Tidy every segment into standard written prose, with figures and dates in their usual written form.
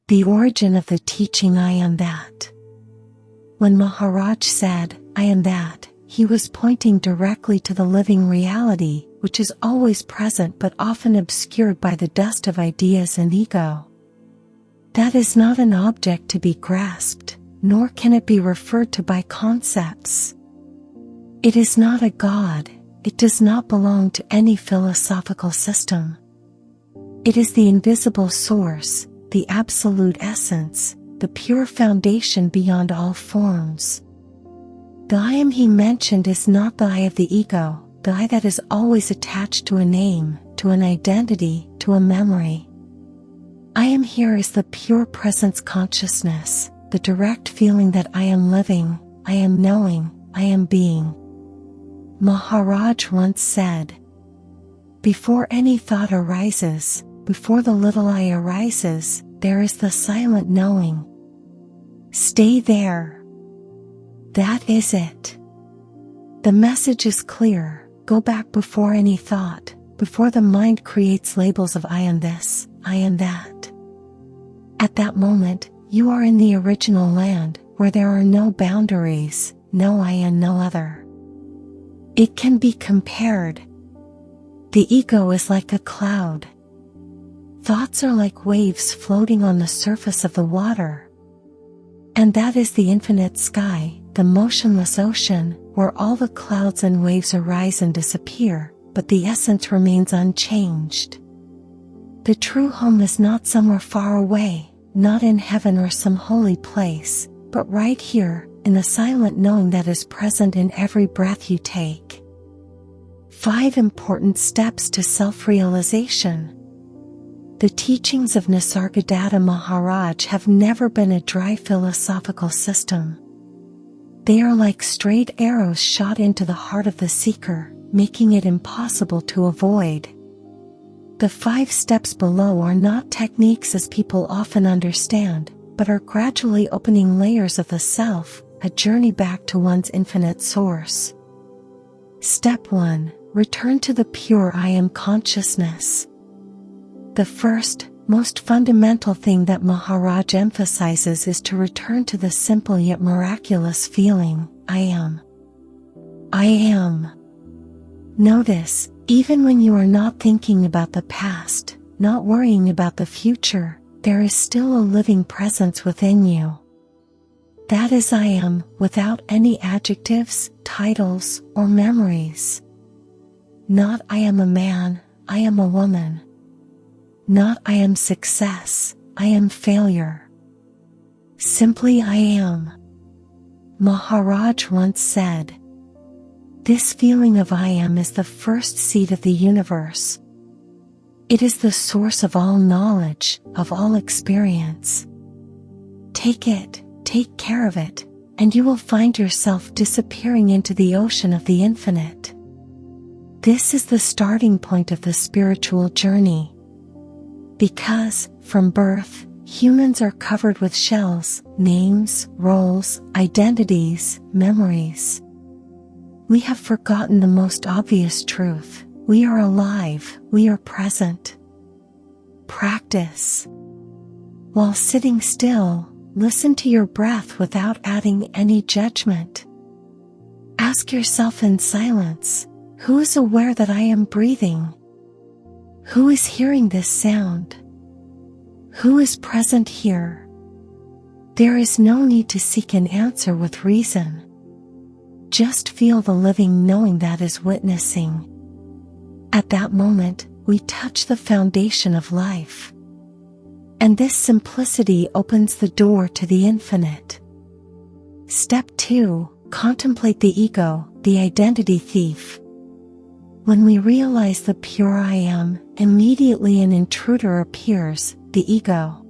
The origin of the teaching I am that. When Maharaj said, I am that, he was pointing directly to the living reality, which is always present but often obscured by the dust of ideas and ego. That is not an object to be grasped, nor can it be referred to by concepts. It is not a God, it does not belong to any philosophical system. It is the invisible source, the absolute essence, the pure foundation beyond all forms. The I am he mentioned is not the I of the ego, the I that is always attached to a name, to an identity, to a memory. I am here is the pure presence consciousness, the direct feeling that I am living, I am knowing, I am being. Maharaj once said, before any thought arises, before the little I arises, there is the silent knowing. Stay there. That is it. The message is clear. Go back before any thought, before the mind creates labels of I am this, I am that. At that moment, you are in the original land, where there are no boundaries, no I and no other. It can be compared. The ego is like a cloud. Thoughts are like waves floating on the surface of the water. And that is the infinite sky, the motionless ocean, where all the clouds and waves arise and disappear, but the essence remains unchanged. The true home is not somewhere far away, not in heaven or some holy place, but right here, in the silent knowing that is present in every breath you take. 5 important steps to self-realization. The teachings of Nisargadatta Maharaj have never been a dry philosophical system. They are like straight arrows shot into the heart of the seeker, making it impossible to avoid. The 5 steps below are not techniques as people often understand, but are gradually opening layers of the self, a journey back to one's infinite source. Step 1. Return to the pure I am consciousness. The first, most fundamental thing that Maharaj emphasizes is to return to the simple yet miraculous feeling, I am. I am. Notice, even when you are not thinking about the past, not worrying about the future, there is still a living presence within you. That is I am, without any adjectives, titles, or memories. Not I am a man, I am a woman. Not I am success, I am failure. Simply I am. Maharaj once said, this feeling of I am is the first seed of the universe. It is the source of all knowledge, of all experience. Take it, take care of it, and you will find yourself disappearing into the ocean of the infinite. This is the starting point of the spiritual journey. Because, from birth, humans are covered with shells, names, roles, identities, memories. We have forgotten the most obvious truth. We are alive, we are present. Practice. While sitting still, listen to your breath without adding any judgment. Ask yourself in silence, who is aware that I am breathing? Who is hearing this sound? Who is present here? There is no need to seek an answer with reason. Just feel the living knowing that is witnessing. At that moment, we touch the foundation of life. And this simplicity opens the door to the infinite. Step 2. Contemplate the ego, the identity thief. When we realize the pure I am, immediately an intruder appears, the ego.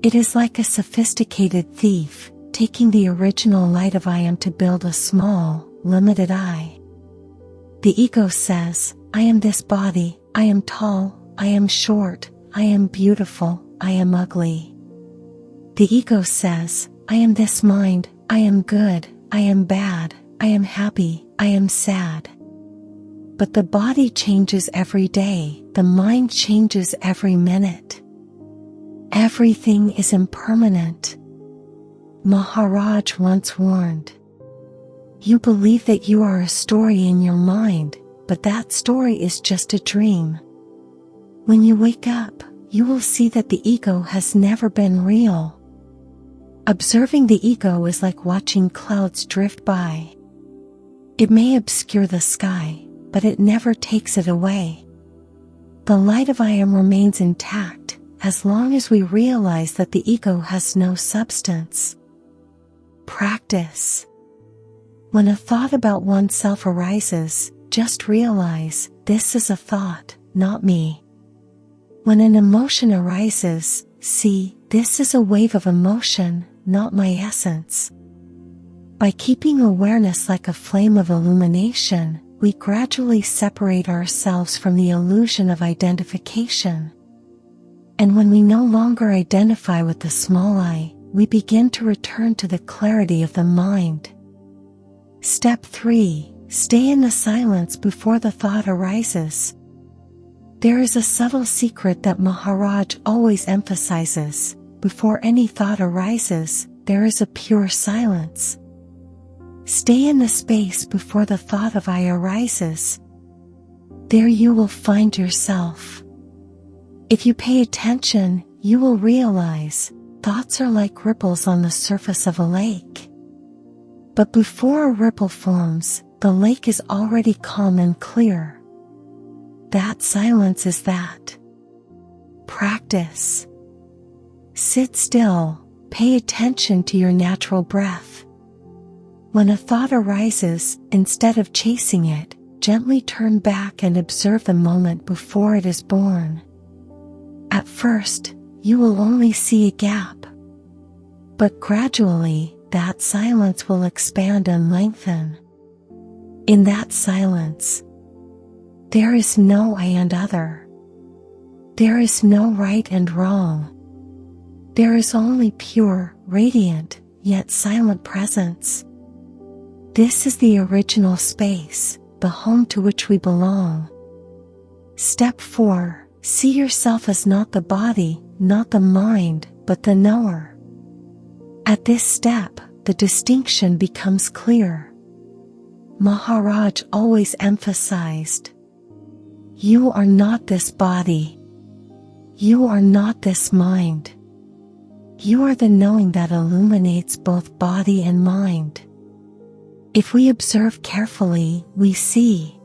It is like a sophisticated thief, taking the original light of I am to build a small, limited I. The ego says, I am this body, I am tall, I am short, I am beautiful, I am ugly. The ego says, I am this mind, I am good, I am bad, I am happy, I am sad. But the body changes every day, the mind changes every minute. Everything is impermanent. Maharaj once warned, "You believe that you are a story in your mind, but that story is just a dream. When you wake up, you will see that the ego has never been real." Observing the ego is like watching clouds drift by. It may obscure the sky, but it never takes it away. The light of I Am remains intact as long as we realize that the ego has no substance. Practice. When a thought about oneself arises, just realize, this is a thought, not me. When an emotion arises, see, this is a wave of emotion, not my essence. By keeping awareness like a flame of illumination, we gradually separate ourselves from the illusion of identification. And when we no longer identify with the small I, we begin to return to the clarity of the mind. Step 3. Stay in the silence before the thought arises. There is a subtle secret that Maharaj always emphasizes. Before any thought arises, there is a pure silence. Stay in the space before the thought of I arises. There you will find yourself. If you pay attention, you will realize thoughts are like ripples on the surface of a lake. But before a ripple forms, the lake is already calm and clear. That silence is that. Practice. Sit still, pay attention to your natural breath. When a thought arises, instead of chasing it, gently turn back and observe the moment before it is born. At first, you will only see a gap. But gradually, that silence will expand and lengthen. In that silence, there is no I and other. There is no right and wrong. There is only pure, radiant, yet silent presence. This is the original space, the home to which we belong. Step 4. See yourself as not the body, not the mind, but the knower. At this step, the distinction becomes clear. Maharaj always emphasized, you are not this body. You are not this mind. You are the knowing that illuminates both body and mind. If we observe carefully, we see.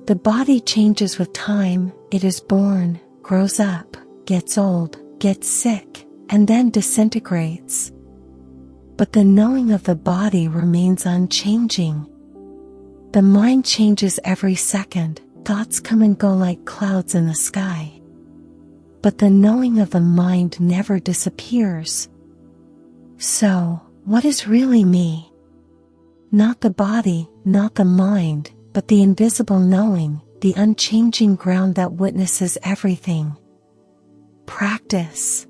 The body changes with time, it is born, grows up, gets old, gets sick, and then disintegrates. But the knowing of the body remains unchanging. The mind changes every second, thoughts come and go like clouds in the sky. But the knowing of the mind never disappears. So, what is really me? Not the body, not the mind, but the invisible knowing, the unchanging ground that witnesses everything. Practice.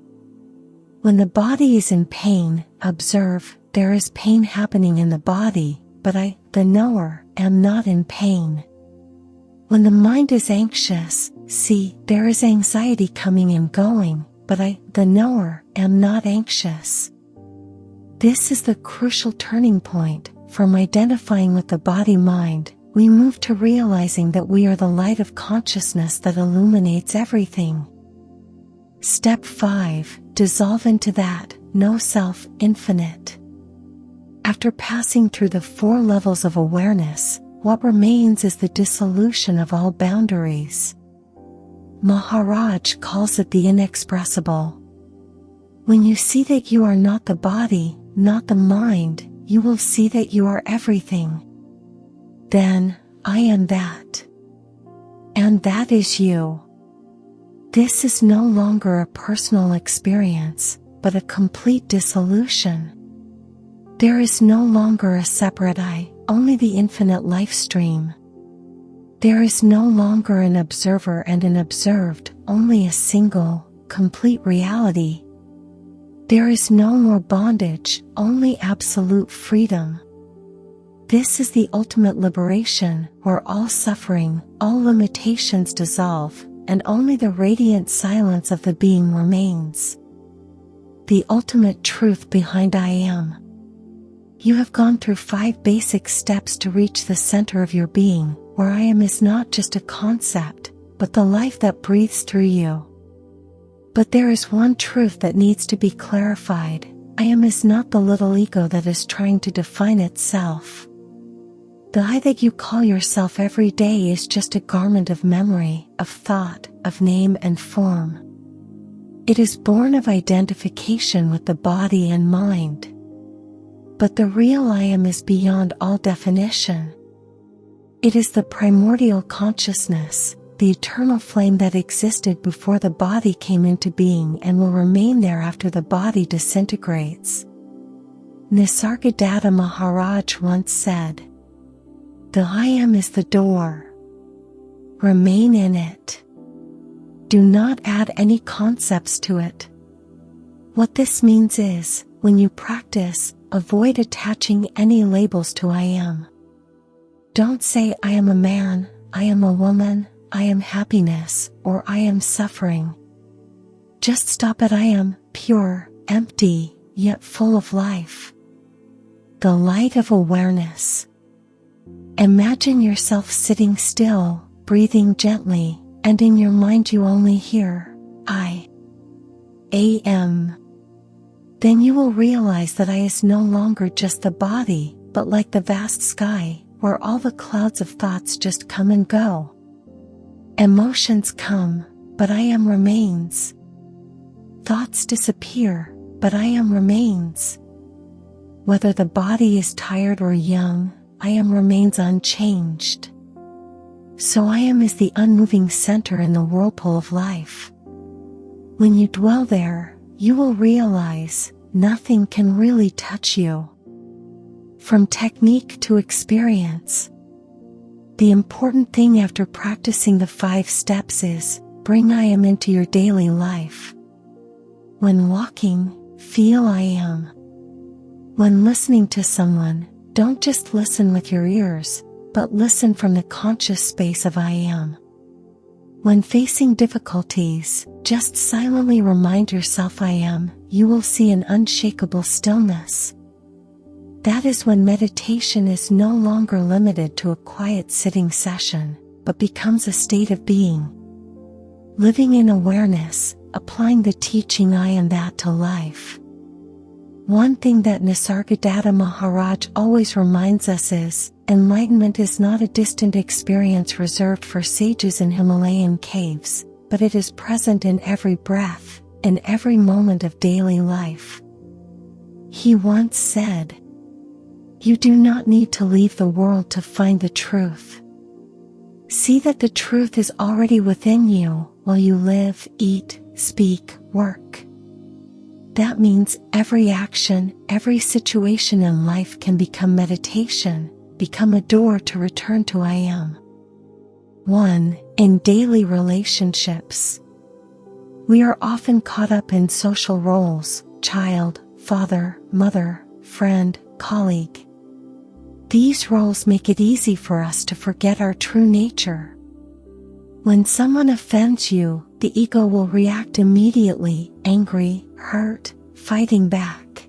When the body is in pain, observe, there is pain happening in the body, but I, the knower, am not in pain. When the mind is anxious, see, there is anxiety coming and going, but I, the knower, am not anxious. This is the crucial turning point. From identifying with the body-mind, we move to realizing that we are the light of consciousness that illuminates everything. Step 5. Dissolve into that, no self, infinite. After passing through the 4 levels of awareness, what remains is the dissolution of all boundaries. Maharaj calls it the inexpressible. When you see that you are not the body, not the mind, you will see that you are everything. Then, I am that. And that is you. This is no longer a personal experience, but a complete dissolution. There is no longer a separate I, only the infinite life stream. There is no longer an observer and an observed, only a single, complete reality. There is no more bondage, only absolute freedom. This is the ultimate liberation, where all suffering, all limitations dissolve, and only the radiant silence of the being remains. The ultimate truth behind I am. You have gone through 5 basic steps to reach the center of your being, where I am is not just a concept, but the life that breathes through you. But there is one truth that needs to be clarified. I am is not the little ego that is trying to define itself. The I that you call yourself every day is just a garment of memory, of thought, of name and form. It is born of identification with the body and mind. But the real I am is beyond all definition. It is the primordial consciousness, the eternal flame that existed before the body came into being and will remain there after the body disintegrates. Nisargadatta Maharaj once said, "The I am is the door. Remain in it. Do not add any concepts to it." What this means is, when you practice, avoid attaching any labels to I am. Don't say I am a man, I am a woman, I am happiness, or I am suffering. Just stop at I am, pure, empty, yet full of life. The light of awareness. Imagine yourself sitting still, breathing gently, and in your mind you only hear, I am. Then you will realize that I is no longer just the body, but like the vast sky, where all the clouds of thoughts just come and go. Emotions come, but I am remains. Thoughts disappear, but I am remains. Whether the body is tired or young, I am remains unchanged. So I am is the unmoving center in the whirlpool of life. When you dwell there, you will realize nothing can really touch you. From technique to experience. The important thing after practicing the 5 steps is, bring I am into your daily life. When walking, feel I am. When listening to someone, don't just listen with your ears, but listen from the conscious space of I am. When facing difficulties, just silently remind yourself I am. You will see an unshakable stillness. That is when meditation is no longer limited to a quiet sitting session, but becomes a state of being. Living in awareness, applying the teaching I am that to life. One thing that Nisargadatta Maharaj always reminds us is, enlightenment is not a distant experience reserved for sages in Himalayan caves, but it is present in every breath, in every moment of daily life. He once said, "You do not need to leave the world to find the truth. See that the truth is already within you while you live, eat, speak, work." That means every action, every situation in life can become meditation, become a door to return to I am. 1. In daily relationships. We are often caught up in social roles, child, father, mother, friend, colleague. These roles make it easy for us to forget our true nature. When someone offends you, the ego will react immediately, angry, hurt, fighting back.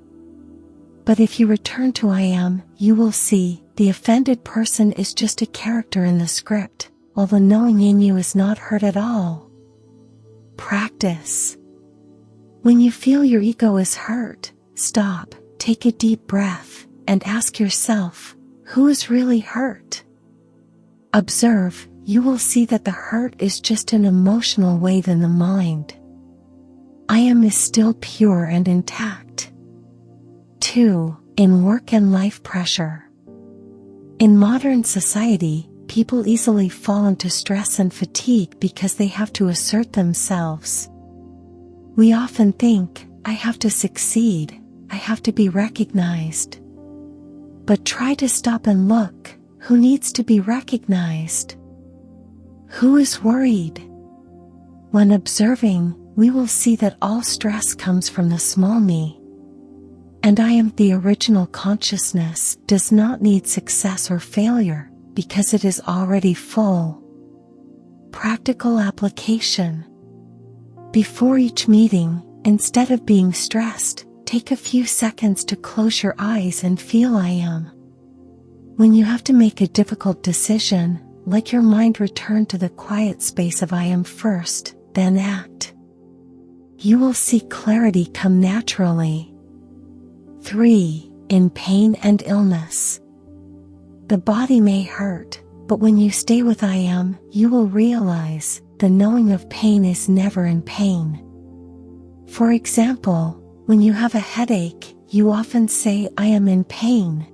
But if you return to I am, you will see, the offended person is just a character in the script, while the knowing in you is not hurt at all. Practice. When you feel your ego is hurt, stop, take a deep breath, and ask yourself, who is really hurt? Observe, you will see that the hurt is just an emotional wave in the mind. I am is still pure and intact. 2. In work and life pressure. In modern society, people easily fall into stress and fatigue because they have to assert themselves. We often think, I have to succeed, I have to be recognized. But try to stop and look, who needs to be recognized? Who is worried? When observing, we will see that all stress comes from the small me. And I am the original consciousness, does not need success or failure, because it is already full. Practical application. Before each meeting, instead of being stressed, take a few seconds to close your eyes and feel I am. When you have to make a difficult decision, let your mind return to the quiet space of I am first, then act. You will see clarity come naturally. 3. In pain and illness. The body may hurt, but when you stay with I am, you will realize the knowing of pain is never in pain. For example, when you have a headache, you often say I am in pain.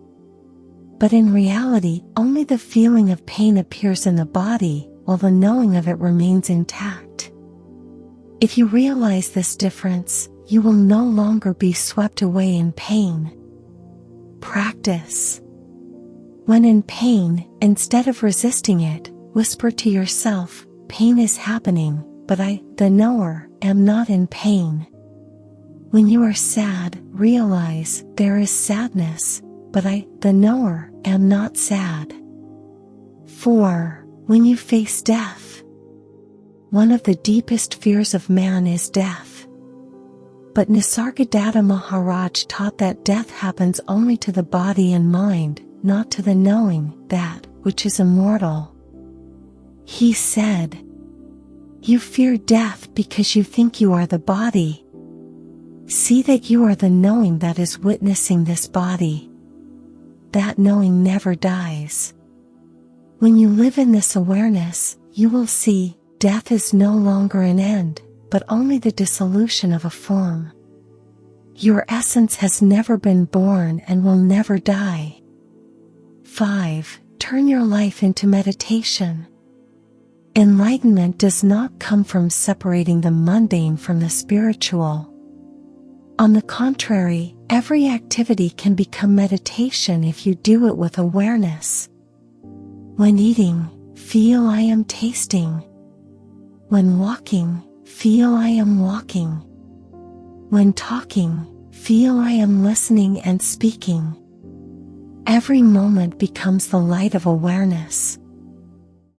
But in reality, only the feeling of pain appears in the body, while the knowing of it remains intact. If you realize this difference, you will no longer be swept away in pain. Practice. When in pain, instead of resisting it, whisper to yourself, pain is happening, but I, the knower, am not in pain. When you are sad, realize there is sadness, but I, the knower, am not sad. 4. When you face death. One of the deepest fears of man is death. But Nisargadatta Maharaj taught that death happens only to the body and mind, not to the knowing, that, which is immortal. He said, "You fear death because you think you are the body. See that you are the knowing that is witnessing this body. That knowing never dies. When you live in this awareness, you will see, death is no longer an end, but only the dissolution of a form. Your essence has never been born and will never die." 5. Turn your life into meditation. Enlightenment does not come from separating the mundane from the spiritual. On the contrary, every activity can become meditation if you do it with awareness. When eating, feel I am tasting. When walking, feel I am walking. When talking, feel I am listening and speaking. Every moment becomes the light of awareness.